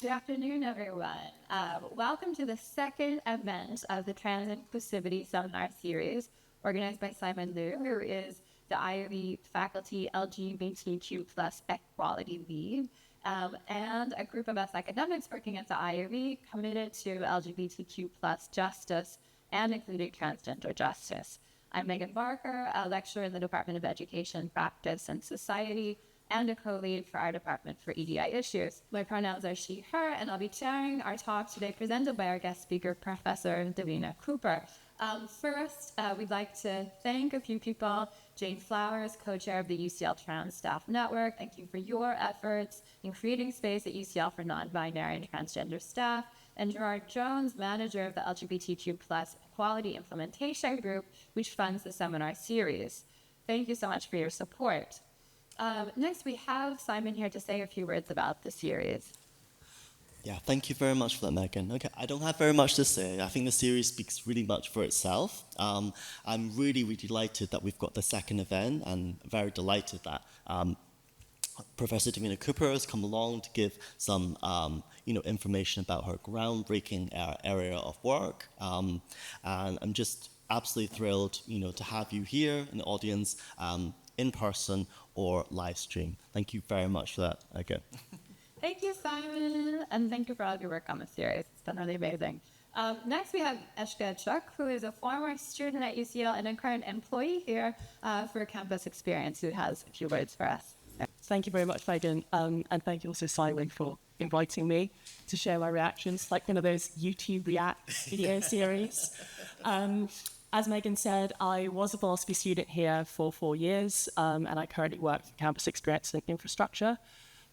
Good afternoon, everyone. Welcome to the second event of the Trans-inclusivity Seminar Series, organized by Simon Liu, who is the IOE Faculty LGBTQ Equality Lead, and a group of us academics working at the IOE committed to LGBTQ justice and including transgender justice. I'm Megan Barker, a lecturer in the Department of Education, Practice, and Society, and a co-lead for our department for EDI issues. My pronouns are she, her, and I'll be chairing our talk today presented by our guest speaker, Professor Davina Cooper. First, we'd like to thank a few people. Jane Flowers, co-chair of the UCL Trans Staff Network. Thank you for your efforts in creating space at UCL for non-binary and transgender staff. And Gerard Jones, manager of the LGBTQ Equality Implementation Group, which funds the seminar series. Thank you so much for your support. Next, we have Simon here to say a few words about the series. Yeah, thank you very much for that, Megan. Okay, I don't have very much to say. I think the series speaks really much for itself. I'm really, really delighted that we've got the second event, and very delighted that Professor Davina Cooper has come along to give some, information about her groundbreaking area of work. And I'm just absolutely thrilled, to have you here in the audience, in person or live stream. Thank you very much for that again. Thank you, Simon, and thank you for all of your work on the series. It's been really amazing. Next, we have Eshka Chuk, who is a former student at UCL and a current employee here for Campus Experience, who has a few words for us. Thank you very much, Megan, and thank you also, Simon, for inviting me to share my reactions, like one of those YouTube React video series. As Megan said, I was a philosophy student here for 4 years, and I currently work for Campus Experience and Infrastructure.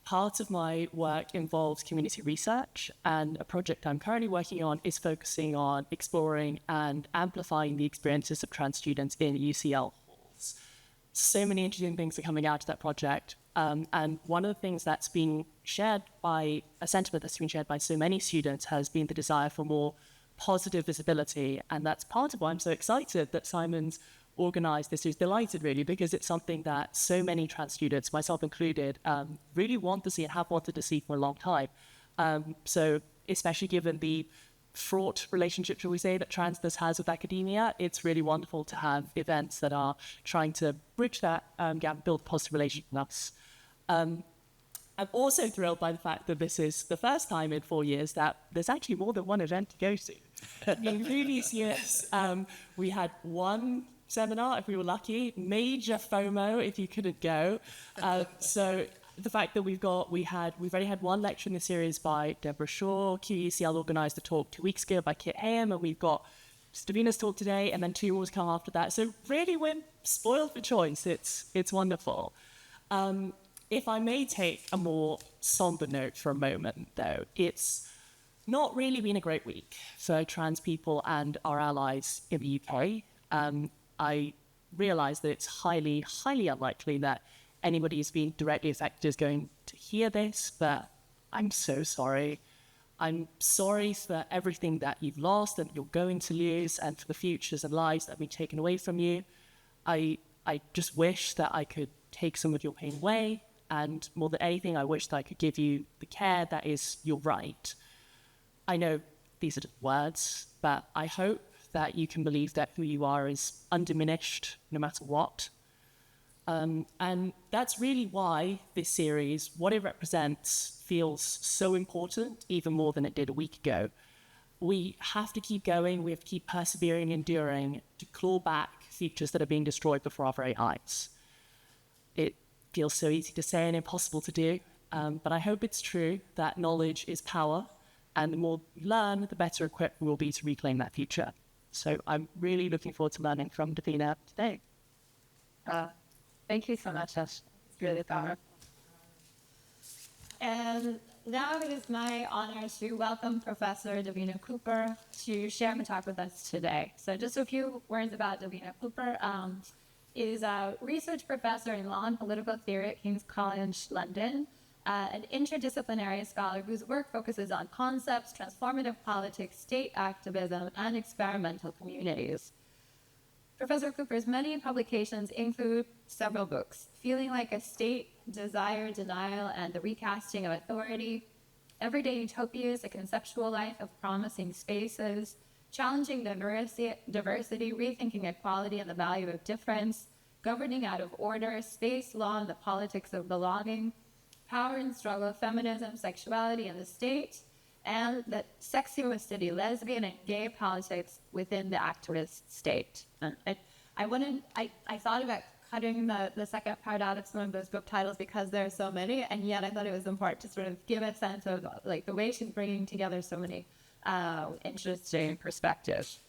Part of my work involves community research, and a project I'm currently working on is focusing on exploring and amplifying the experiences of trans students in UCL halls. So many interesting things are coming out of that project, and one of the things that's been shared by, a sentiment that's been shared by so many students has been the desire for more positive visibility, and that's part of why I'm so excited that Simon's organised this. He's delighted, really, because it's something that so many trans students, myself included, really want to see and have wanted to see for a long time. So especially given the fraught relationship, shall we say, that transness has with academia, it's really wonderful to have events that are trying to bridge that gap, build positive relations with us. I'm also thrilled by the fact that this is the first time in 4 years that there's actually more than one event to go to. In previous years, we had one seminar if we were lucky, major FOMO if you couldn't go. So the fact that we've already had one lecture in the series by Deborah Shaw. QUCL organised a talk 2 weeks ago by Kit Hayem, and we've got Davina's talk today, and then 2 more to come after that. So really, we're spoiled for choice. It's wonderful. If I may take a more somber note for a moment, though, it's not really been a great week for trans people and our allies in the UK. I realise that it's highly, highly unlikely that anybody who's been directly affected is going to hear this, but I'm so sorry. I'm sorry for everything that you've lost and you're going to lose, and for the futures and lives that have been taken away from you. I just wish that I could take some of your pain away, and more than anything, I wish that I could give you the care that is your right. I know these are just words, but I hope that you can believe that who you are is undiminished no matter what. And that's really why this series, what it represents, feels so important, even more than it did a week ago. We have to keep going, we have to keep persevering, enduring, to claw back futures that are being destroyed before our very eyes. It feels so easy to say and impossible to do, but I hope it's true that knowledge is power, and the more we learn, the better equipped we will be to reclaim that future. So I'm really looking forward to learning from Davina today. Thank you so much, Ash. It's really powerful. And now it is my honor to welcome Professor Davina Cooper to share my talk with us today. So just a few words about Davina Cooper. Is a research professor in law and political theory at King's College London, an interdisciplinary scholar whose work focuses on concepts, transformative politics, state activism, and experimental communities. Professor Cooper's many publications include several books: Feeling Like a State, Desire, Denial, and the Recasting of Authority, everyday utopias, a conceptual life of promising spaces, challenging diversity, rethinking equality and the value of difference, governing out of order, space, law, and the politics of belonging, power and struggle, feminism, sexuality, and the state, and the sexuality, lesbian and gay politics within the activist state. I thought about cutting the second part out of some of those book titles because there are so many, and yet I thought it was important to sort of give a sense of like the way she's bringing together so many interesting perspectives.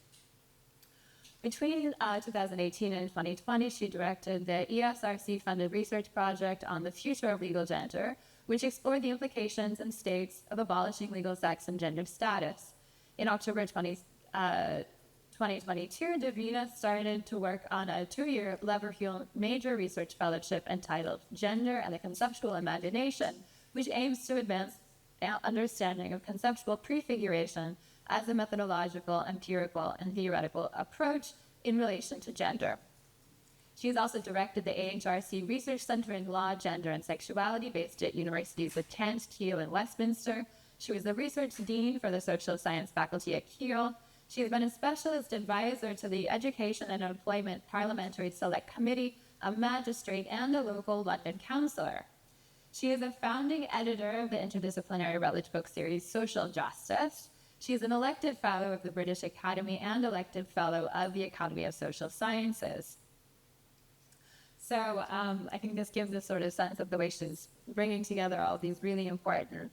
Between 2018 and 2020, she directed the ESRC-funded research project on the future of legal gender, which explored the implications and states of abolishing legal sex and gender status. In October 2022, Davina started to work on a 2-year Leverhulme major research fellowship entitled Gender and the Conceptual Imagination, which aims to advance our understanding of conceptual prefiguration as a methodological, empirical, and theoretical approach in relation to gender. She has also directed the AHRC Research Center in Law, Gender, and Sexuality based at universities of Kent, Keele, and Westminster. She was the research dean for the social science faculty at Keele. She has been a specialist advisor to the Education and Employment Parliamentary Select Committee, a magistrate, and a local London councillor. She is a founding editor of the interdisciplinary Routledge book series Social Justice. She is an elected fellow of the British Academy and elected fellow of the Academy of Social Sciences. So I think this gives a sort of sense of the way she's bringing together all these really important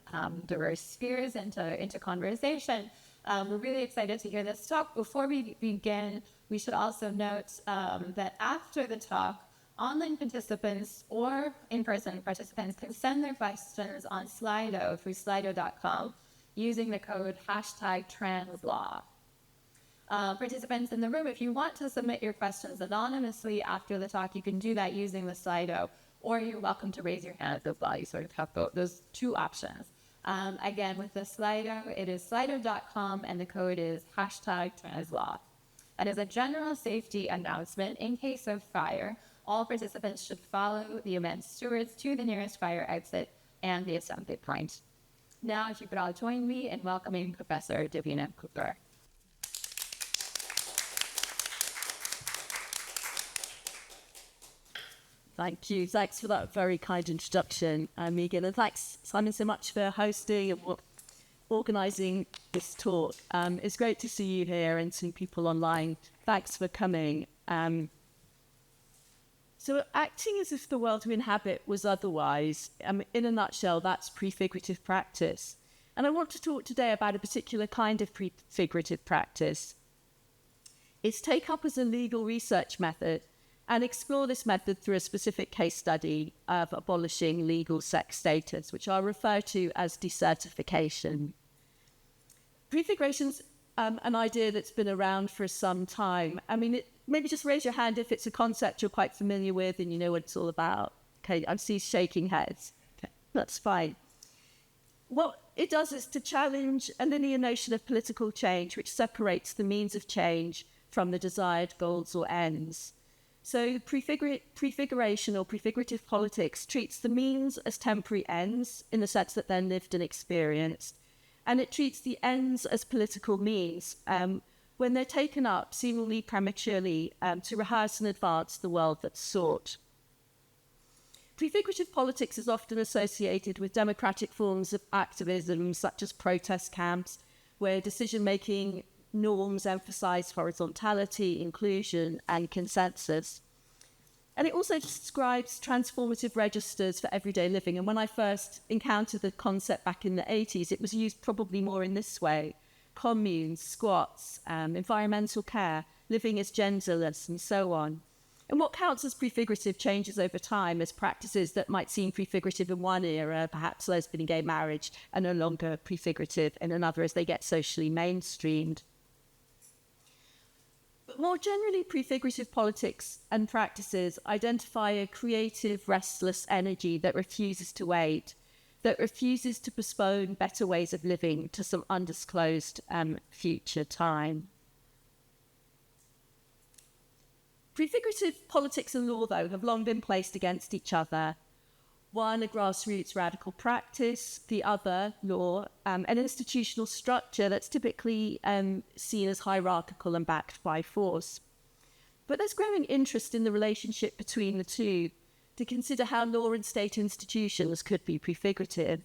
diverse spheres into conversation. We're really excited to hear this talk. Before we begin, we should also note that after the talk, online participants or in-person participants can send their questions on Slido through slido.com using the code #translaw. Participants in the room, if you want to submit your questions anonymously after the talk, you can do that using the Slido, or you're welcome to raise your hand as well. You sort of have those two options. Again, with the Slido, it is slido.com, and the code is #translaw. And as a general safety announcement, in case of fire, all participants should follow the event stewards to the nearest fire exit and the assembly point. Now, if you could all join me in welcoming Professor Davina Cooper. Thank you. Thanks for that very kind introduction, Megan. And thanks, Simon, so much for hosting and organising this talk. It's great to see you here and see people online. Thanks for coming. So acting as if the world we inhabit was otherwise, in a nutshell, that's prefigurative practice. And I want to talk today about a particular kind of prefigurative practice. It's take up as a legal research method and explore this method through a specific case study of abolishing legal sex status, which I'll refer to as decertification. Prefiguration's an idea that's been around for some time. Maybe just raise your hand if it's a concept you're quite familiar with and you know what it's all about. Okay, I see shaking heads. Okay, that's fine. What it does is to challenge a linear notion of political change, which separates the means of change from the desired goals or ends. So prefiguration or prefigurative politics treats the means as temporary ends in the sense that they're lived and experienced, and it treats the ends as political means when they're taken up seemingly prematurely to rehearse and advance the world that's sought. Prefigurative politics is often associated with democratic forms of activism, such as protest camps, where decision-making norms emphasize horizontality, inclusion, and consensus. And it also describes transformative registers for everyday living. And when I first encountered the concept back in the 80s, it was used probably more in this way: communes, squats, environmental care, living as genderless, and so on. And what counts as prefigurative changes over time as practices that might seem prefigurative in one era, perhaps lesbian and gay marriage, are no longer prefigurative in another as they get socially mainstreamed. But more generally, prefigurative politics and practices identify a creative, restless energy that refuses to wait, that refuses to postpone better ways of living to some undisclosed future time. Prefigurative politics and law, though, have long been placed against each other. One, a grassroots radical practice, the other, law, an institutional structure that's typically seen as hierarchical and backed by force. But there's growing interest in the relationship between the two to consider how law and state institutions could be prefigurative.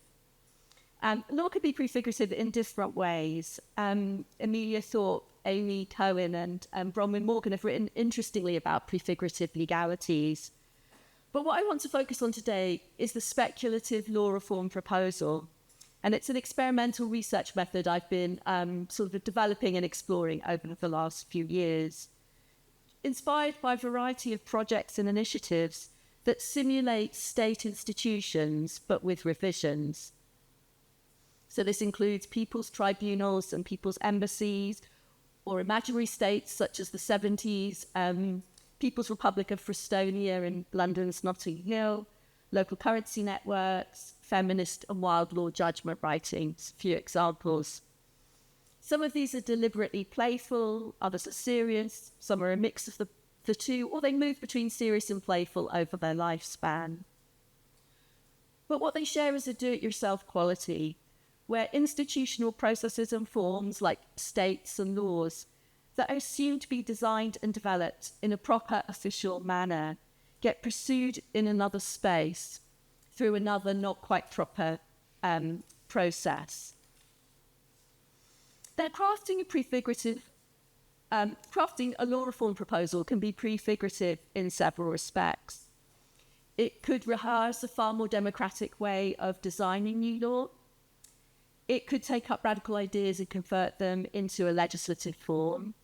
Law could be prefigurative in different ways. Amelia Thorpe, Amy Cohen, and Bronwyn Morgan have written interestingly about prefigurative legalities. But what I want to focus on today is the speculative law reform proposal. And it's an experimental research method I've been sort of developing and exploring over the last few years, inspired by a variety of projects and initiatives that simulate state institutions, but with revisions. So this includes people's tribunals and people's embassies, or imaginary states such as the 70s, People's Republic of Frestonia in London's Notting Hill, local currency networks, feminist and wild law judgment writings, a few examples. Some of these are deliberately playful, others are serious, some are a mix of the two, or they move between serious and playful over their lifespan. But what they share is a do-it-yourself quality, where institutional processes and forms like states and laws that are assumed to be designed and developed in a proper official manner get pursued in another space through another not quite proper process. They're crafting a law reform proposal can be prefigurative in several respects. It could rehearse a far more democratic way of designing new law. It could take up radical ideas and convert them into a legislative form.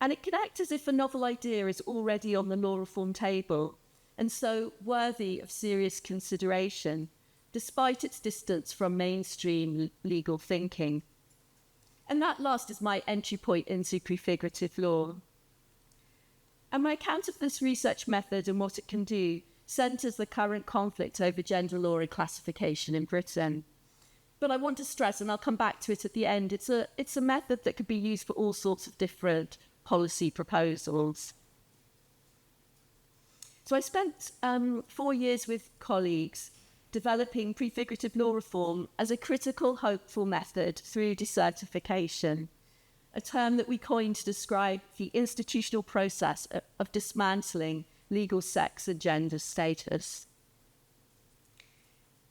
And it can act as if a novel idea is already on the law reform table, and so worthy of serious consideration, despite its distance from mainstream legal thinking. And that last is my entry point into prefigurative law. And my account of this research method and what it can do centres the current conflict over gender law and classification in Britain. But I want to stress, and I'll come back to it at the end, it's a method that could be used for all sorts of different policy proposals. So I spent 4 years with colleagues developing prefigurative law reform as a critical, hopeful method through decertification, a term that we coined to describe the institutional process of dismantling legal sex and gender status.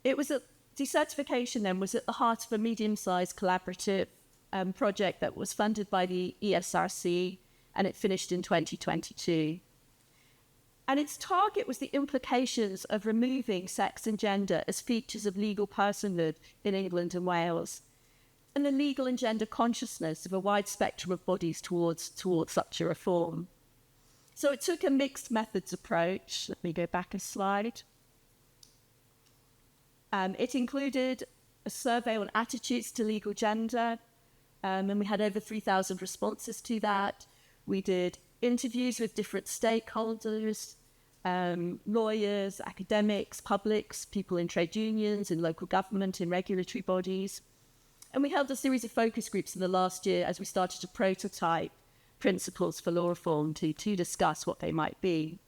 Decertification then was at the heart of a medium-sized collaborative project that was funded by the ESRC, and it finished in 2022. And its target was the implications of removing sex and gender as features of legal personhood in England and Wales, and the legal and gender consciousness of a wide spectrum of bodies towards such a reform. So it took a mixed methods approach. Let me go back a slide. It included a survey on attitudes to legal gender, and we had over 3,000 responses to that. We did interviews with different stakeholders, lawyers, academics, publics, people in trade unions, in local government, in regulatory bodies. And we held a series of focus groups in the last year as we started to prototype principles for law reform to discuss what they might be.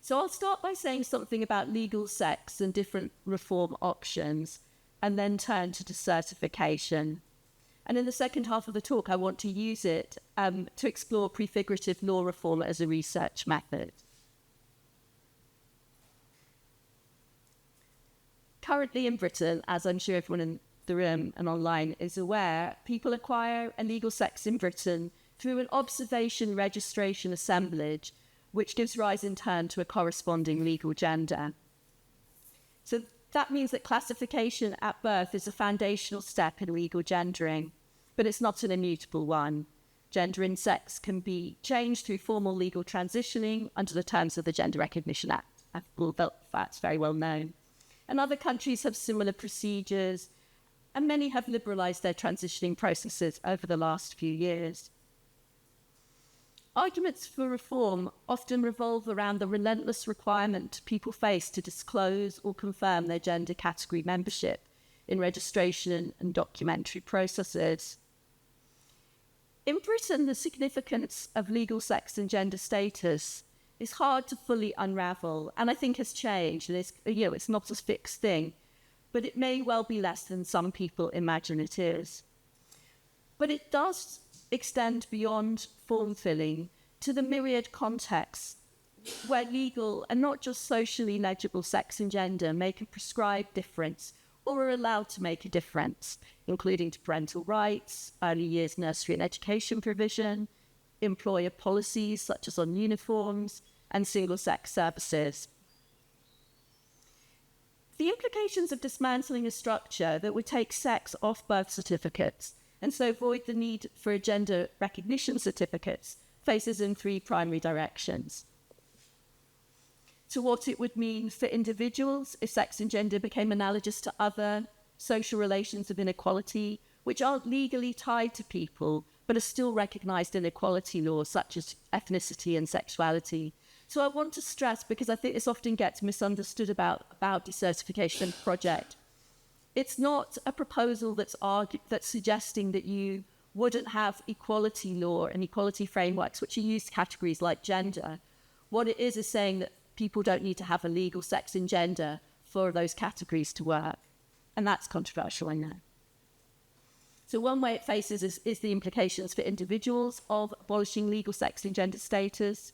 So I'll start by saying something about legal sex and different reform options, and then turn to decertification. And in the second half of the talk, I want to use it to explore prefigurative law reform as a research method. Currently in Britain, as I'm sure everyone in the room and online is aware, people acquire a legal sex in Britain through an observation registration assemblage, which gives rise in turn to a corresponding legal gender. So that means that classification at birth is a foundational step in legal gendering, but it's not an immutable one. Gender and sex can be changed through formal legal transitioning under the terms of the Gender Recognition Act. That's very well known. And other countries have similar procedures, and many have liberalised their transitioning processes over the last few years. Arguments for reform often revolve around the relentless requirement people face to disclose or confirm their gender category membership in registration and documentary processes. In Britain, the significance of legal sex and gender status is hard to fully unravel, and I think has changed. And it's not a fixed thing, but it may well be less than some people imagine it is. But it does extend beyond form filling to the myriad contexts where legal and not just socially legible sex and gender make a prescribed difference or are allowed to make a difference, including to parental rights, early years nursery and education provision, employer policies such as on uniforms, and single-sex services. The implications of dismantling a structure that would take sex off birth certificates and so avoid the need for gender recognition certificates faces in three primary directions. To what it would mean for individuals if sex and gender became analogous to other social relations of inequality, which aren't legally tied to people, but are still recognised in equality laws such as ethnicity and sexuality. So I want to stress, because I think this often gets misunderstood about decertification project, it's not a proposal that's suggesting that you wouldn't have equality law and equality frameworks which are used to categories like gender. What it is saying that people don't need to have a legal sex and gender for those categories to work. And that's controversial, I know. So one way it faces is the implications for individuals of abolishing legal sex and gender status.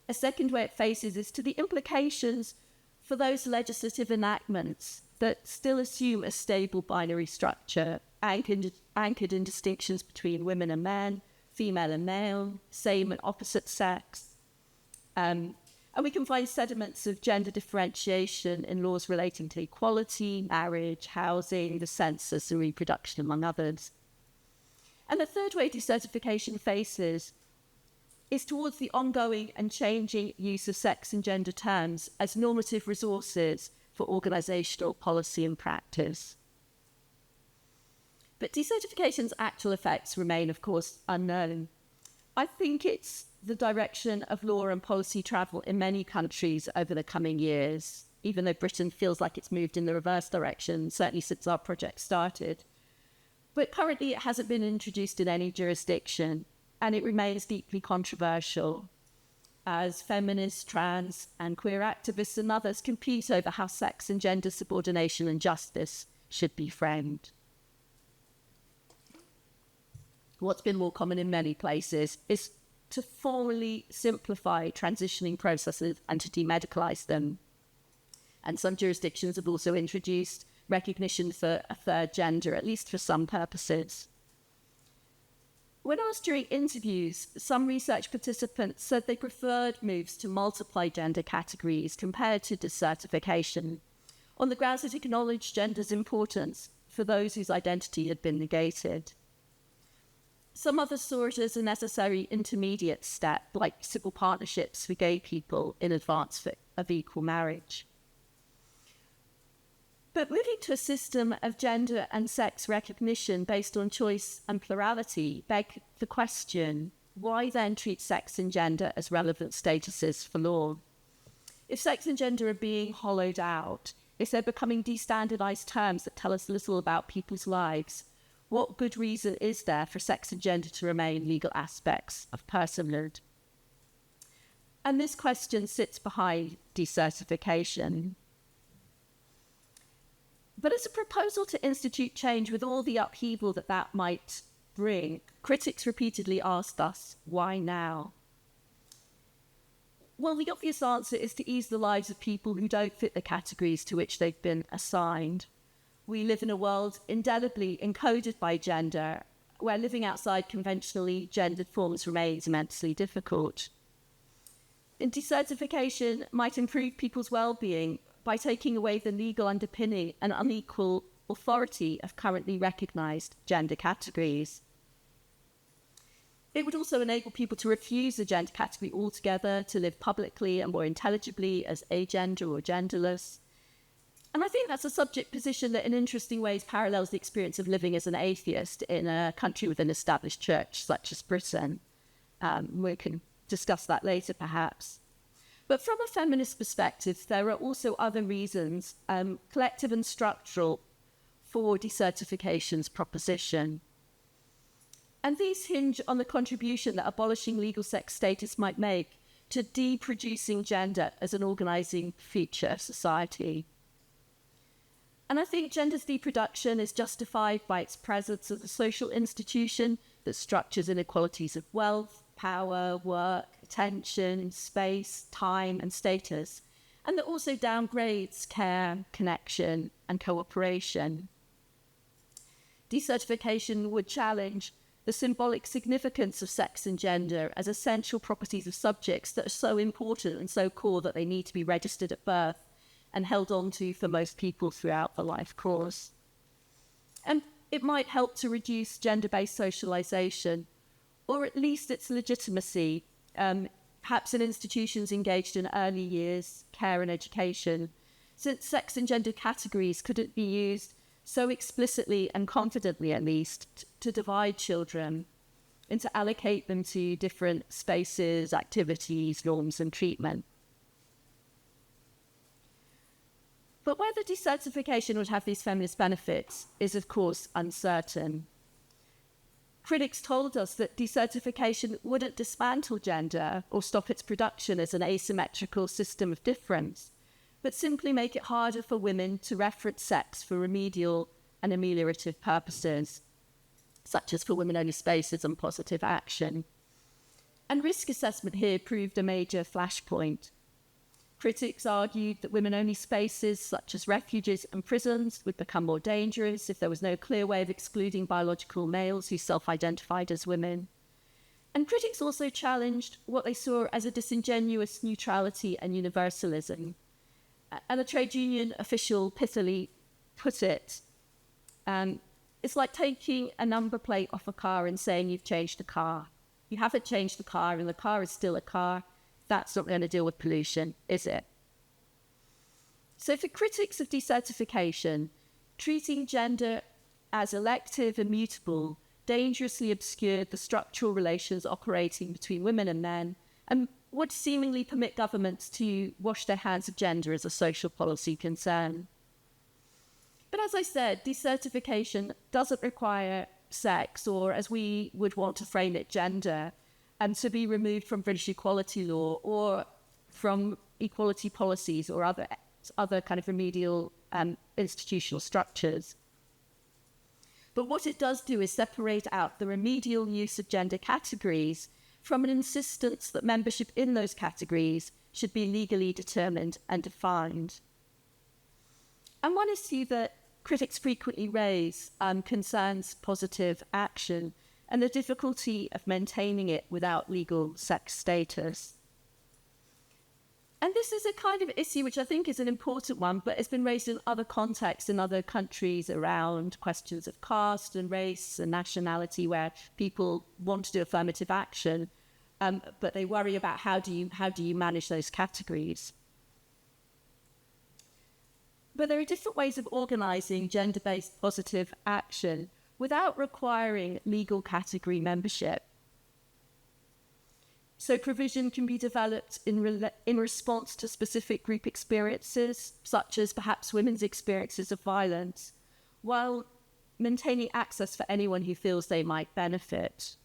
A second way it faces is to the implications for those legislative enactments that still assume a stable binary structure anchored in distinctions between women and men, female and male, same and opposite sex. And we can find sediments of gender differentiation in laws relating to equality, marriage, housing, the census, and reproduction, among others. And the third way decertification faces is towards the ongoing and changing use of sex and gender terms as normative resources for organisational policy and practice. But decertification's actual effects remain, of course, unknown. I think it's the direction of law and policy travel in many countries over the coming years, even though Britain feels like it's moved in the reverse direction, certainly since our project started. But currently it hasn't been introduced in any jurisdiction, and it remains deeply controversial as feminists, trans and queer activists and others compete over how sex and gender subordination and justice should be framed. What's been more common in many places is to formally simplify transitioning processes and to demedicalise them. And some jurisdictions have also introduced recognition for a third gender, at least for some purposes. When asked during interviews, some research participants said they preferred moves to multiply gender categories compared to decertification, on the grounds that it acknowledged gender's importance for those whose identity had been negated. Some others saw it as a necessary intermediate step, like civil partnerships for gay people in advance of equal marriage. But moving to a system of gender and sex recognition based on choice and plurality begs the question, why then treat sex and gender as relevant statuses for law? If sex and gender are being hollowed out, if they're becoming destandardized terms that tell us little about people's lives, what good reason is there for sex and gender to remain legal aspects of personhood? And this question sits behind decertification. But as a proposal to institute change with all the upheaval that might bring, critics repeatedly asked us, why now? Well, the obvious answer is to ease the lives of people who don't fit the categories to which they've been assigned. We live in a world indelibly encoded by gender, where living outside conventionally gendered forms remains immensely difficult. And decertification might improve people's well-being by taking away the legal underpinning and unequal authority of currently recognised gender categories. It would also enable people to refuse a gender category altogether, to live publicly and more intelligibly as agender or genderless. And I think that's a subject position that in interesting ways parallels the experience of living as an atheist in a country with an established church such as Britain. We can discuss that later perhaps. But from a feminist perspective, there are also other reasons, collective and structural, for decertification's proposition. And these hinge on the contribution that abolishing legal sex status might make to de-producing gender as an organising feature of society. And I think gender's deproduction is justified by its presence as a social institution that structures inequalities of wealth, power, work, attention, space, time, and status, and that also downgrades care, connection, and cooperation. Decertification would challenge the symbolic significance of sex and gender as essential properties of subjects that are so important and so core that they need to be registered at birth and held on to for most people throughout the life course. And it might help to reduce gender-based socialisation, or at least its legitimacy, perhaps in institutions engaged in early years, care and education, since sex and gender categories couldn't be used so explicitly and confidently, at least, to divide children and to allocate them to different spaces, activities, norms and treatment. But whether decertification would have these feminist benefits is, of course, uncertain. Critics told us that decertification wouldn't dismantle gender or stop its production as an asymmetrical system of difference, but simply make it harder for women to reference sex for remedial and ameliorative purposes, such as for women-only spaces and positive action. And risk assessment here proved a major flashpoint. Critics argued that women-only spaces, such as refuges and prisons, would become more dangerous if there was no clear way of excluding biological males who self-identified as women. And critics also challenged what they saw as a disingenuous neutrality and universalism. And a trade union official pithily put it, it's like taking a number plate off a car and saying you've changed the car. You haven't changed the car and the car is still a car. That's not going to deal with pollution, is it? So for critics of decertification, treating gender as elective and mutable dangerously obscured the structural relations operating between women and men and would seemingly permit governments to wash their hands of gender as a social policy concern. But as I said, decertification doesn't require sex, or as we would want to frame it, gender, to be removed from British equality law or from equality policies or other kind of remedial institutional structures. But what it does do is separate out the remedial use of gender categories from an insistence that membership in those categories should be legally determined and defined. And one issue that critics frequently raise concerns positive action and the difficulty of maintaining it without legal sex status. And this is a kind of issue which I think is an important one, but it's been raised in other contexts in other countries around questions of caste and race and nationality, where people want to do affirmative action, but they worry about how do you manage those categories. But there are different ways of organising gender-based positive action without requiring legal category membership. So provision can be developed in response to specific group experiences, such as perhaps women's experiences of violence, while maintaining access for anyone who feels they might benefit.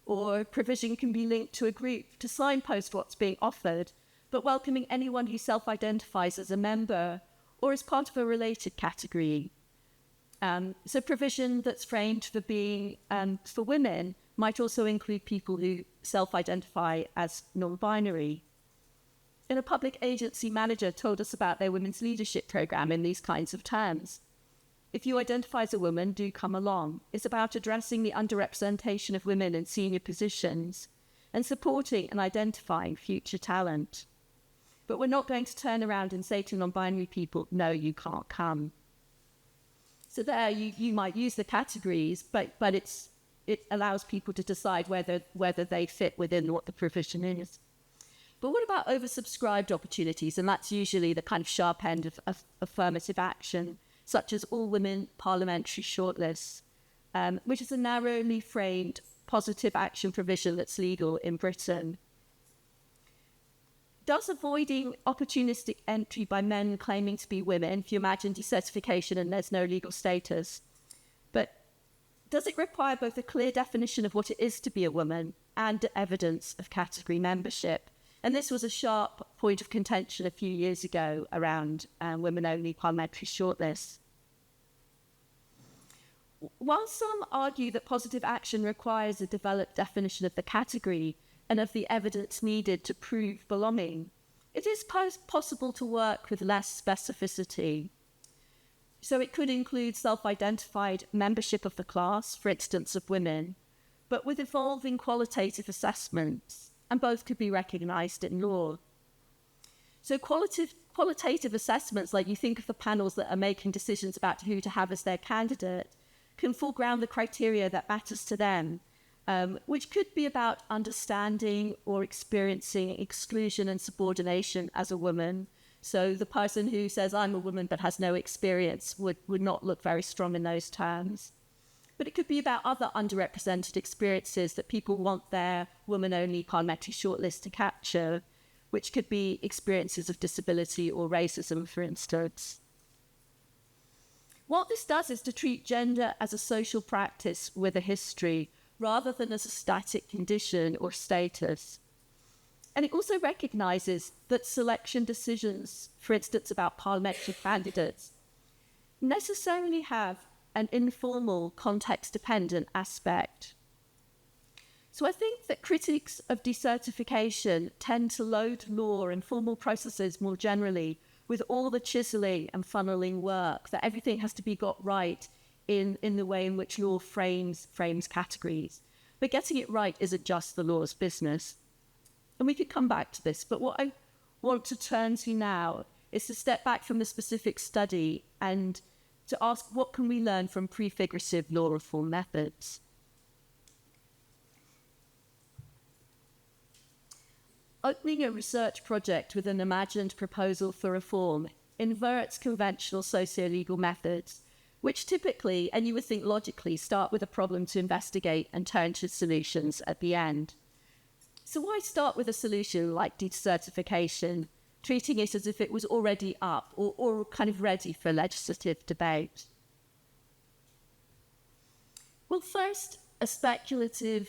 Or provision can be linked to a group to signpost what's being offered, but welcoming anyone who self-identifies as a member or as part of a related category. So provision that's framed for being for women might also include people who self-identify as non-binary. And a public agency manager told us about their women's leadership program in these kinds of terms. If you identify as a woman, do come along. It's about addressing the underrepresentation of women in senior positions and supporting and identifying future talent. But we're not going to turn around and say to non-binary people, no, you can't come. So there you might use the categories, but it allows people to decide whether they fit within what the provision is. But what about oversubscribed opportunities? And that's usually the kind of sharp end of affirmative action, such as all-women parliamentary shortlists, which is a narrowly framed positive action provision that's legal in Britain. Does avoiding opportunistic entry by men claiming to be women, if you imagine decertification and there's no legal status, but does it require both a clear definition of what it is to be a woman and evidence of category membership? And this was a sharp point of contention a few years ago around women-only parliamentary shortlists. While some argue that positive action requires a developed definition of the category and of the evidence needed to prove belonging, it is possible to work with less specificity. So it could include self-identified membership of the class, for instance, of women, but with evolving qualitative assessments, and both could be recognised in law. So qualitative assessments, like you think of the panels that are making decisions about who to have as their candidate, can foreground the criteria that matters to them, which could be about understanding or experiencing exclusion and subordination as a woman. So the person who says, I'm a woman but has no experience would not look very strong in those terms. But it could be about other underrepresented experiences that people want their woman-only parliamentary shortlist to capture, which could be experiences of disability or racism, for instance. What this does is to treat gender as a social practice with a history, rather than as a static condition or status. And it also recognises that selection decisions, for instance, about parliamentary candidates, necessarily have an informal, context-dependent aspect. So I think that critics of decertification tend to load law and formal processes more generally with all the chiselling and funneling work, that everything has to be got right in the way in which law frames categories. But getting it right isn't just the law's business. And we could come back to this, but what I want to turn to now is to step back from the specific study and to ask, what can we learn from prefigurative law reform methods? Opening a research project with an imagined proposal for reform inverts conventional socio-legal methods, which typically, and you would think logically, start with a problem to investigate and turn to solutions at the end. So why start with a solution like decertification, treating it as if it was already up or kind of ready for legislative debate? Well, first, a speculative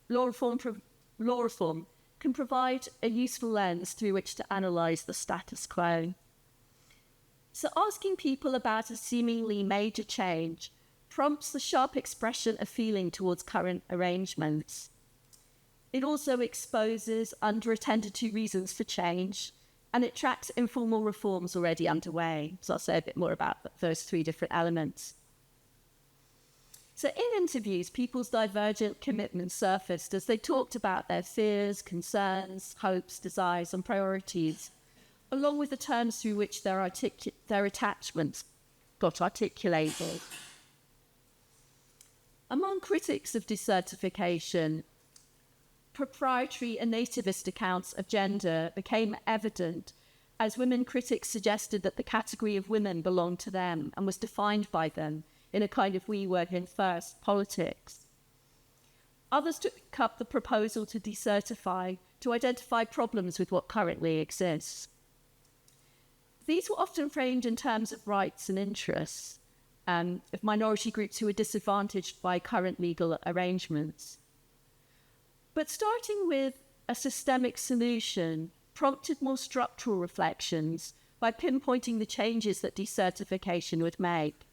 law reform can provide a useful lens through which to analyse the status quo. So asking people about a seemingly major change prompts the sharp expression of feeling towards current arrangements. It also exposes under-attended to reasons for change, and it tracks informal reforms already underway. So I'll say a bit more about those three different elements. So in interviews, people's divergent commitments surfaced as they talked about their fears, concerns, hopes, desires, and priorities, along with the terms through which their attachments got articulated. Among critics of decertification, proprietary and nativist accounts of gender became evident as women critics suggested that the category of women belonged to them and was defined by them in a kind of we were here first politics. Others took up the proposal to decertify to identify problems with what currently exists. These were often framed in terms of rights and interests of minority groups who were disadvantaged by current legal arrangements. But starting with a systemic solution prompted more structural reflections by pinpointing the changes that decertification would make.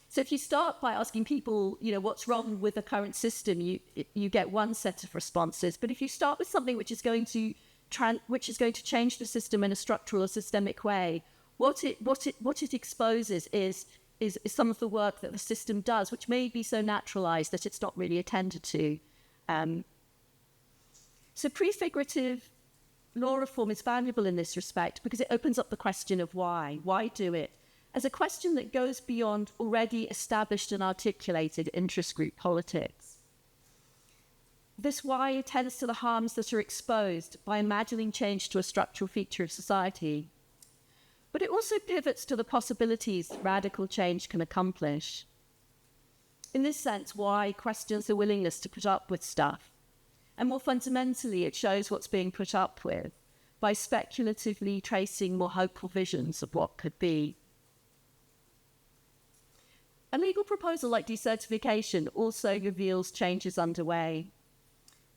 So if you start by asking people, what's wrong with the current system, you get one set of responses. But if you start with something which is going to change the system in a structural or systemic way, what it exposes is some of the work that the system does, which may be so naturalized that it's not really attended to. So prefigurative law reform is valuable in this respect because it opens up the question of why. Why do it? As a question that goes beyond already established and articulated interest group politics. This why tends to the harms that are exposed by imagining change to a structural feature of society. But it also pivots to the possibilities that radical change can accomplish. In this sense, why questions the willingness to put up with stuff. And more fundamentally, it shows what's being put up with by speculatively tracing more hopeful visions of what could be. A legal proposal like decertification also reveals changes underway.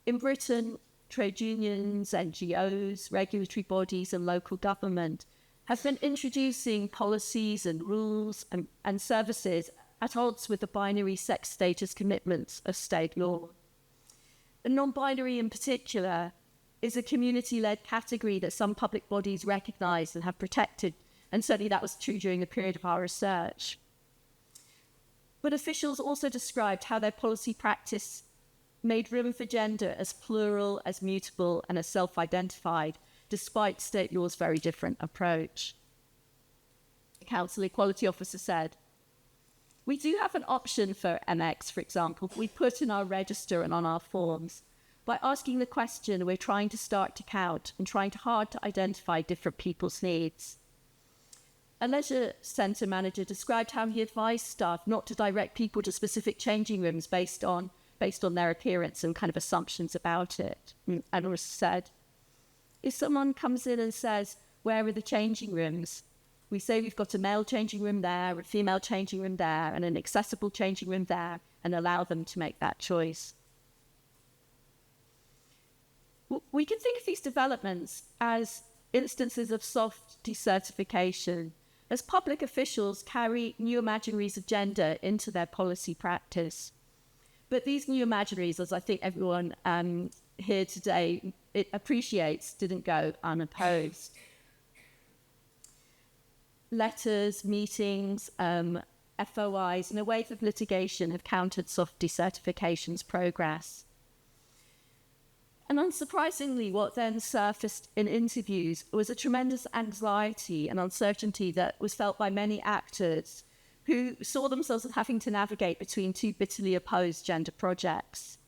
In Britain, trade unions, NGOs, regulatory bodies, and local government have been introducing policies and rules and services at odds with the binary sex status commitments of state law. The non-binary in particular is a community-led category that some public bodies recognise and have protected, and certainly that was true during the period of our research. But officials also described how their policy practice made room for gender as plural, as mutable, and as self-identified, despite state law's very different approach. The Council Equality Officer said, "We do have an option for MX, for example, we put in our register and on our forms. By asking the question, we're trying to start to count and trying hard to identify different people's needs." A leisure centre manager described how he advised staff not to direct people to specific changing rooms based on their appearance and kind of assumptions about it. And also said, if someone comes in and says, "Where are the changing rooms?" we say we've got a male changing room there, a female changing room there, and an accessible changing room there, and allow them to make that choice. We can think of these developments as instances of soft decertification, as public officials carry new imaginaries of gender into their policy practice. But these new imaginaries, as I think everyone here today appreciates, didn't go unopposed. Letters, meetings, FOIs, and a wave of litigation have countered soft decertification's progress. And unsurprisingly, what then surfaced in interviews was a tremendous anxiety and uncertainty that was felt by many actors who saw themselves as having to navigate between two bitterly opposed gender projects.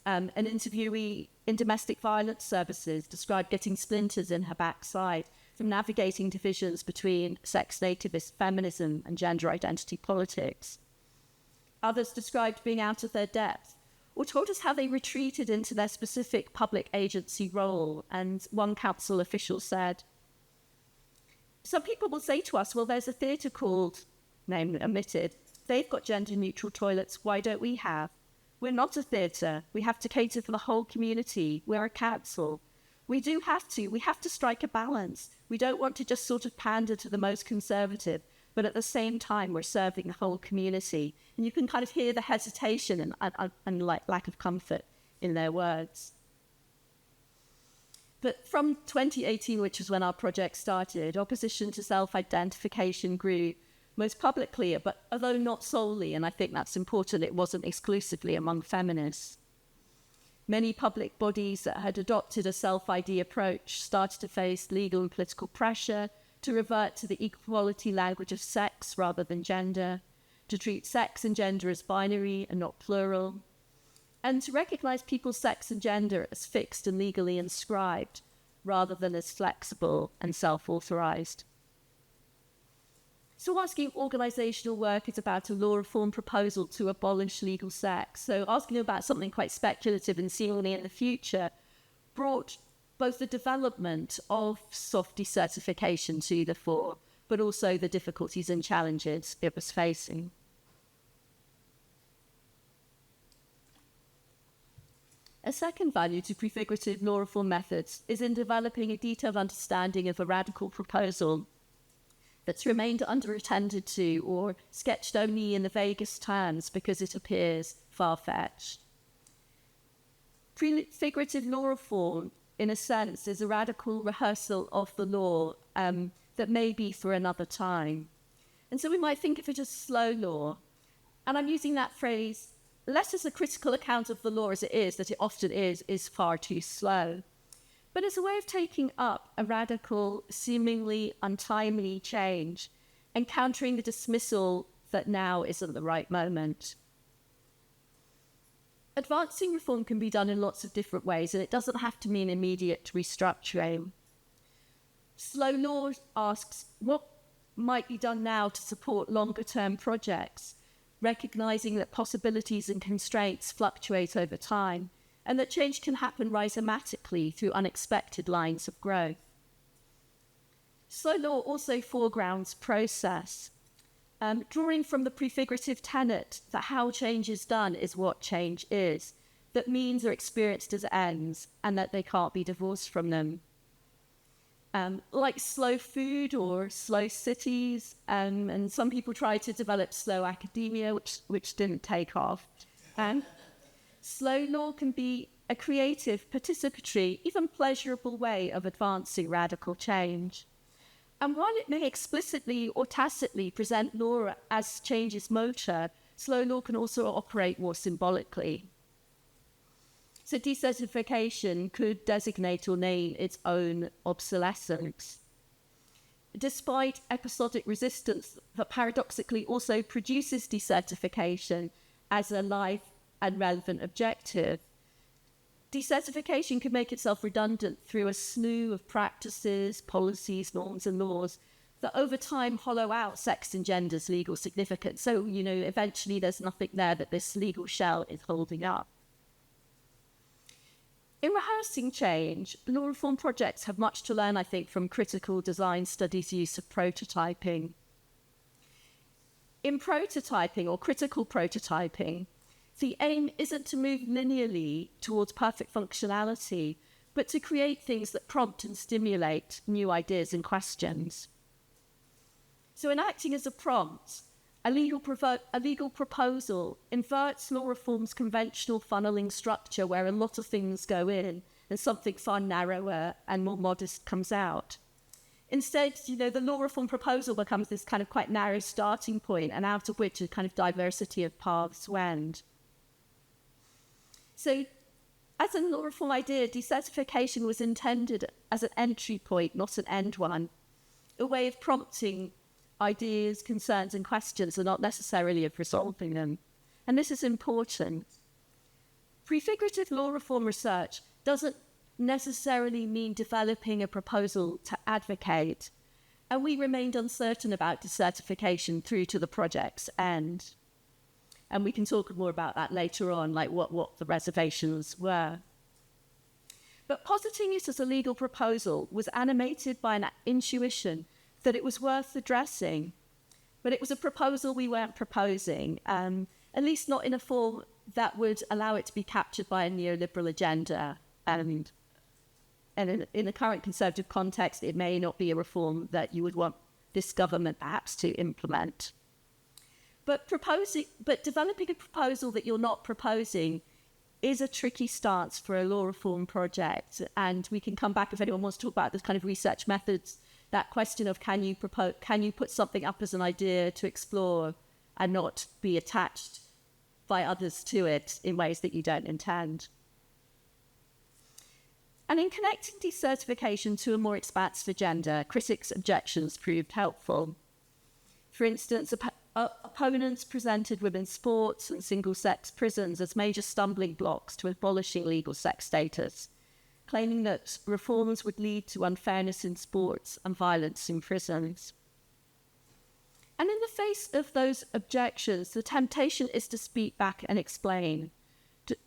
An interviewee in domestic violence services described getting splinters in her backside from navigating divisions between sex-nativist feminism and gender identity politics. Others described being out of their depth, or told us how they retreated into their specific public agency role. And one council official said, "Some people will say to us, well, there's a theatre called," name omitted, "they've got gender-neutral toilets, why don't we have? We're not a theatre. We have to cater for the whole community. We're a council. We have to strike a balance. We don't want to just sort of pander to the most conservative, but at the same time, we're serving the whole community." And you can kind of hear the hesitation and lack of comfort in their words. But from 2018, which was when our project started, opposition to self-identification grew most publicly, but although not solely, and I think that's important, it wasn't exclusively among feminists. Many public bodies that had adopted a self-ID approach started to face legal and political pressure to revert to the equality language of sex rather than gender, to treat sex and gender as binary and not plural, and to recognise people's sex and gender as fixed and legally inscribed rather than as flexible and self-authorised. So asking organisational work is about a law reform proposal to abolish legal sex. So asking about something quite speculative and seemingly in the future brought both the development of soft decertification to the fore, but also the difficulties and challenges it was facing. A second value to prefigurative law reform methods is in developing a detailed understanding of a radical proposal that's remained underattended to or sketched only in the vaguest terms because it appears far-fetched. Prefigurative law reform, in a sense, is a radical rehearsal of the law that may be for another time. And so we might think of it as slow law. And I'm using that phrase less as a critical account of the law as it is, that it often is far too slow, but as a way of taking up a radical, seemingly untimely change and countering the dismissal that now isn't the right moment. Advancing reform can be done in lots of different ways, and it doesn't have to mean immediate restructuring. Slow law asks what might be done now to support longer-term projects, recognising that possibilities and constraints fluctuate over time, and that change can happen rhizomatically through unexpected lines of growth. Slow law also foregrounds process, drawing from the prefigurative tenet that how change is done is what change is, that means are experienced as ends and that they can't be divorced from them. Like slow food or slow cities, and some people tried to develop slow academia, which didn't take off. Slow law can be a creative, participatory, even pleasurable way of advancing radical change. And while it may explicitly or tacitly present law as change's motor, slow law can also operate more symbolically. So decertification could designate or name its own obsolescence. Despite episodic resistance that paradoxically also produces decertification as a life and relevant objective, decertification can make itself redundant through a slew of practices, policies, norms, and laws that over time hollow out sex and gender's legal significance. So, eventually there's nothing there that this legal shell is holding up. In rehearsing change, law reform projects have much to learn, I think, from critical design studies' use of prototyping. In prototyping or critical prototyping, the aim isn't to move linearly towards perfect functionality, but to create things that prompt and stimulate new ideas and questions. So in acting as a prompt, a legal proposal inverts law reform's conventional funneling structure where a lot of things go in and something far narrower and more modest comes out. Instead, the law reform proposal becomes this kind of quite narrow starting point, and out of which a kind of diversity of paths wend. So, as a law reform idea, decertification was intended as an entry point, not an end one, a way of prompting ideas, concerns, and questions, and not necessarily of resolving them. And this is important. Prefigurative law reform research doesn't necessarily mean developing a proposal to advocate, and we remained uncertain about decertification through to the project's end. And we can talk more about that later on, like what the reservations were. But positing it as a legal proposal was animated by an intuition that it was worth addressing, but it was a proposal we weren't proposing, at least not in a form that would allow it to be captured by a neoliberal agenda. And in the current conservative context, it may not be a reform that you would want this government perhaps to implement. But developing a proposal that you're not proposing is a tricky stance for a law reform project. And we can come back if anyone wants to talk about this kind of research methods, that question of can you put something up as an idea to explore and not be attached by others to it in ways that you don't intend. And in connecting decertification to a more expansive agenda, critics' objections proved helpful. For instance, opponents presented women's sports and single-sex prisons as major stumbling blocks to abolishing legal sex status, claiming that reforms would lead to unfairness in sports and violence in prisons. And in the face of those objections, the temptation is to speak back and explain,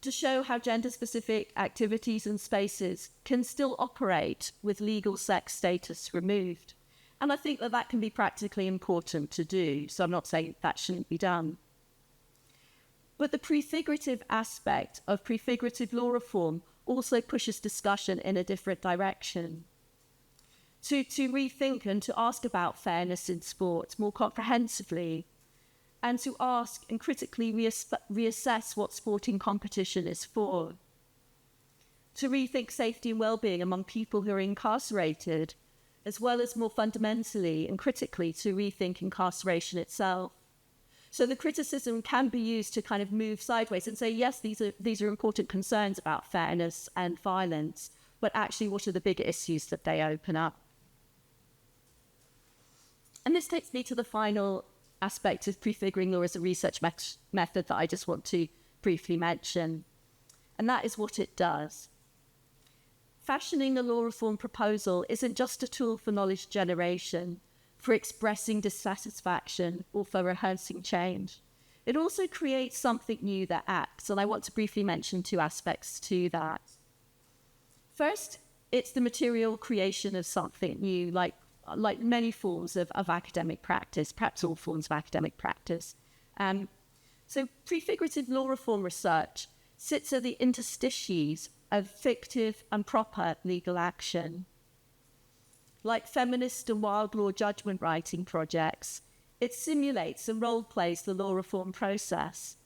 to show how gender-specific activities and spaces can still operate with legal sex status removed. And I think that can be practically important to do, so I'm not saying that shouldn't be done. But the prefigurative aspect of prefigurative law reform also pushes discussion in a different direction. To rethink and to ask about fairness in sport more comprehensively, and to ask and critically reassess what sporting competition is for. To rethink safety and well-being among people who are incarcerated, as well as more fundamentally and critically to rethink incarceration itself. So the criticism can be used to kind of move sideways and say, yes, these are important concerns about fairness and violence, but actually what are the bigger issues that they open up? And this takes me to the final aspect of prefiguring law as a research method that I just want to briefly mention, and that is what it does. Fashioning a law reform proposal isn't just a tool for knowledge generation, for expressing dissatisfaction, or for rehearsing change. It also creates something new that acts, and I want to briefly mention two aspects to that. First, it's the material creation of something new, like many forms of academic practice, perhaps all forms of academic practice. So prefigurative law reform research sits at the interstices of fictive and proper legal action. Like feminist and wild law judgment writing projects, it simulates and role-plays the law reform process.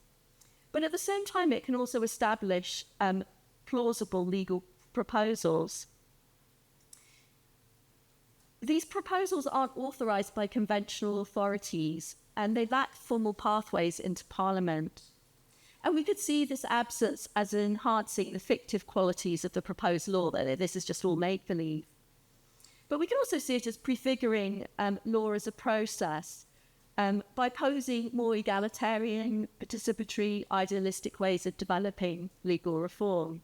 But at the same time, it can also establish plausible legal proposals. These proposals aren't authorised by conventional authorities, and they lack formal pathways into Parliament. And we could see this absence as enhancing the fictive qualities of the proposed law, that this is just all make-believe. But we can also see it as prefiguring law as a process by posing more egalitarian, participatory, idealistic ways of developing legal reform.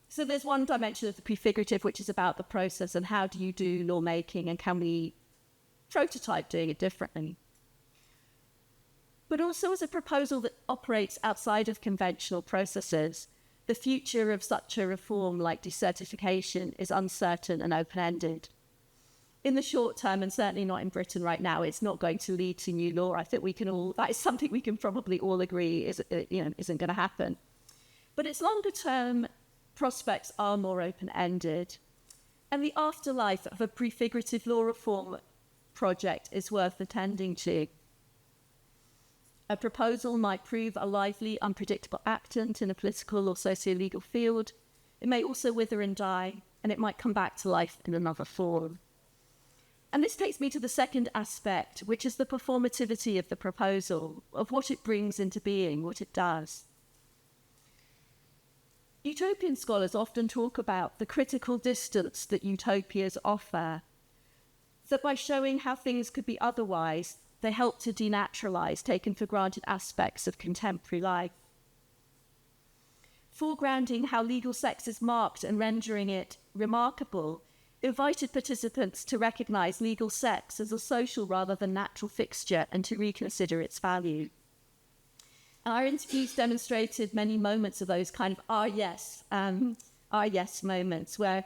So there's one dimension of the prefigurative, which is about the process and how do you do lawmaking and can we prototype doing it differently. But also as a proposal that operates outside of conventional processes, the future of such a reform like decertification is uncertain and open-ended. In the short term, and certainly not in Britain right now, it's not going to lead to new law. I think that is something we can probably all agree isn't going to happen. But its longer term prospects are more open-ended. And the afterlife of a prefigurative law reform project is worth attending to. A proposal might prove a lively, unpredictable actant in a political or socio-legal field. It may also wither and die, and it might come back to life in another form. And this takes me to the second aspect, which is the performativity of the proposal, of what it brings into being, what it does. Utopian scholars often talk about the critical distance that utopias offer, that by showing how things could be otherwise, they help to denaturalize taken for granted aspects of contemporary life. Foregrounding how legal sex is marked and rendering it remarkable invited participants to recognize legal sex as a social rather than natural fixture and to reconsider its value. Our interviews demonstrated many moments of those kind of ah yes moments where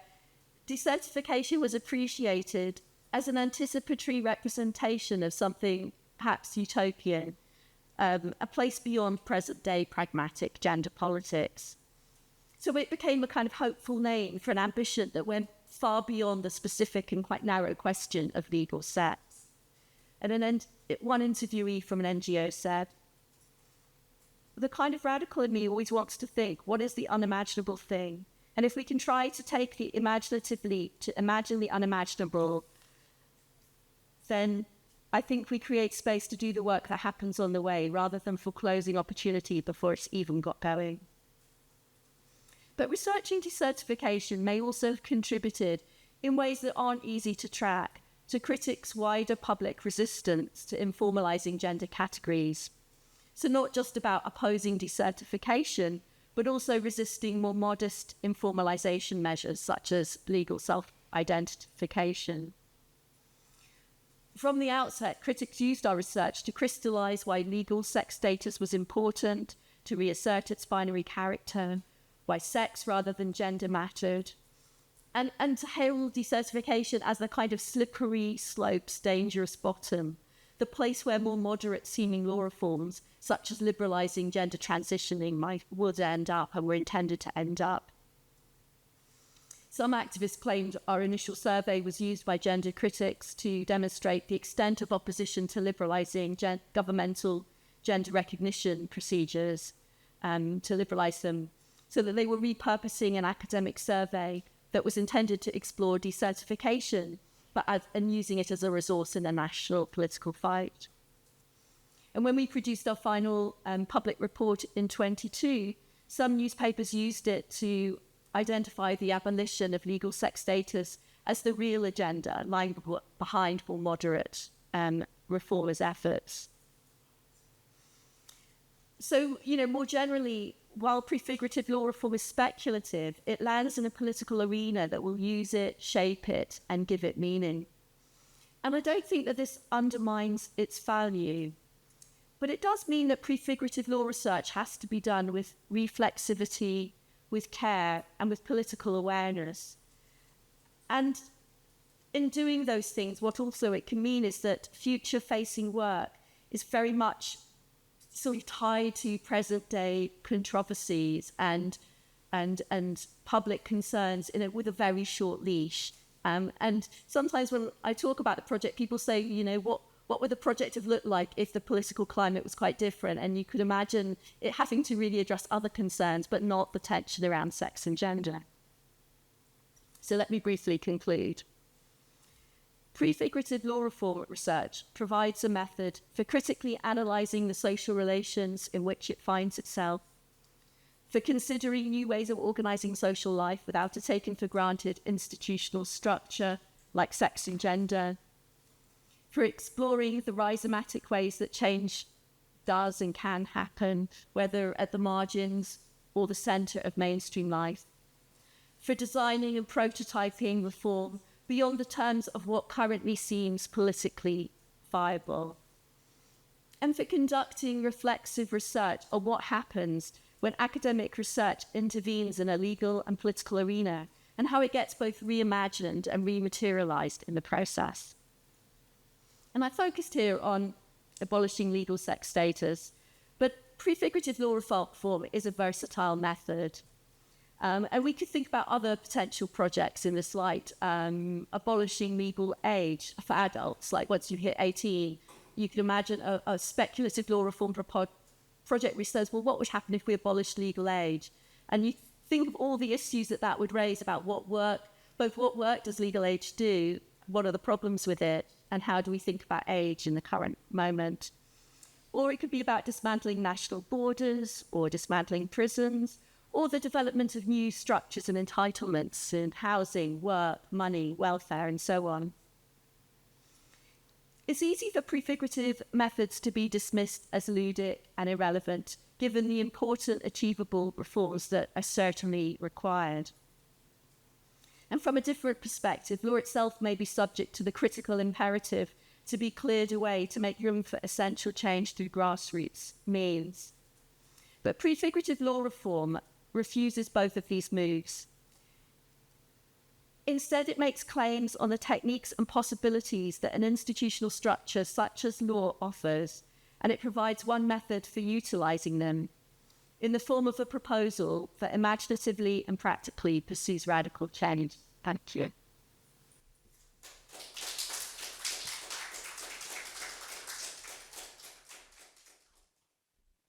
decertification was appreciated as an anticipatory representation of something perhaps utopian, a place beyond present-day pragmatic gender politics. So it became a kind of hopeful name for an ambition that went far beyond the specific and quite narrow question of legal sex. And one interviewee from an NGO said, "The kind of radical in me always wants to think, what is the unimaginable thing? And if we can try to take the imaginative leap to imagine the unimaginable, then I think we create space to do the work that happens on the way rather than foreclosing opportunity before it's even got going." But researching decertification may also have contributed in ways that aren't easy to track to critics' wider public resistance to informalising gender categories. So not just about opposing decertification, but also resisting more modest informalisation measures such as legal self-identification. From the outset, critics used our research to crystallise why legal sex status was important, to reassert its binary character, why sex rather than gender mattered, and to hail decertification as the kind of slippery slopes, dangerous bottom, the place where more moderate-seeming law reforms, such as liberalising gender transitioning, would end up and were intended to end up. Some activists claimed our initial survey was used by gender critics to demonstrate the extent of opposition to liberalising governmental gender recognition procedures, to liberalise them, so that they were repurposing an academic survey that was intended to explore decertification, and using it as a resource in the national political fight. And when we produced our final public report in 2022, some newspapers used it to identify the abolition of legal sex status as the real agenda lying behind more moderate reformers' efforts. So, more generally, while prefigurative law reform is speculative, it lands in a political arena that will use it, shape it, and give it meaning. And I don't think that this undermines its value, but it does mean that prefigurative law research has to be done with reflexivity, with care, and with political awareness. And in doing those things, what also it can mean is that future-facing work is very much sort of tied to present day controversies and public concerns with a very short leash. And sometimes when I talk about the project, people say, you know, what would the project have looked like if the political climate was quite different? And you could imagine it having to really address other concerns, but not the tension around sex and gender. So let me briefly conclude. Prefigurative law reform research provides a method for critically analysing the social relations in which it finds itself, for considering new ways of organising social life without a taken for granted institutional structure like sex and gender, for exploring the rhizomatic ways that change does and can happen, whether at the margins or the centre of mainstream life, for designing and prototyping reform beyond the terms of what currently seems politically viable, and for conducting reflexive research on what happens when academic research intervenes in a legal and political arena, and how it gets both reimagined and rematerialized in the process. And I focused here on abolishing legal sex status, but prefigurative law reform is a versatile method. And we could think about other potential projects in this light, abolishing legal age for adults, like once you hit 18, you can imagine a speculative law reform project which says, well, what would happen if we abolished legal age? And you think of all the issues that would raise about what work does legal age do, what are the problems with it, and how do we think about age in the current moment? Or it could be about dismantling national borders, or dismantling prisons, or the development of new structures and entitlements in housing, work, money, welfare, and so on. It's easy for prefigurative methods to be dismissed as ludic and irrelevant, given the important achievable reforms that are certainly required. And from a different perspective, law itself may be subject to the critical imperative to be cleared away to make room for essential change through grassroots means. But prefigurative law reform refuses both of these moves. Instead, it makes claims on the techniques and possibilities that an institutional structure such as law offers, and it provides one method for utilising them in the form of a proposal that imaginatively and practically pursues radical change. Thank you.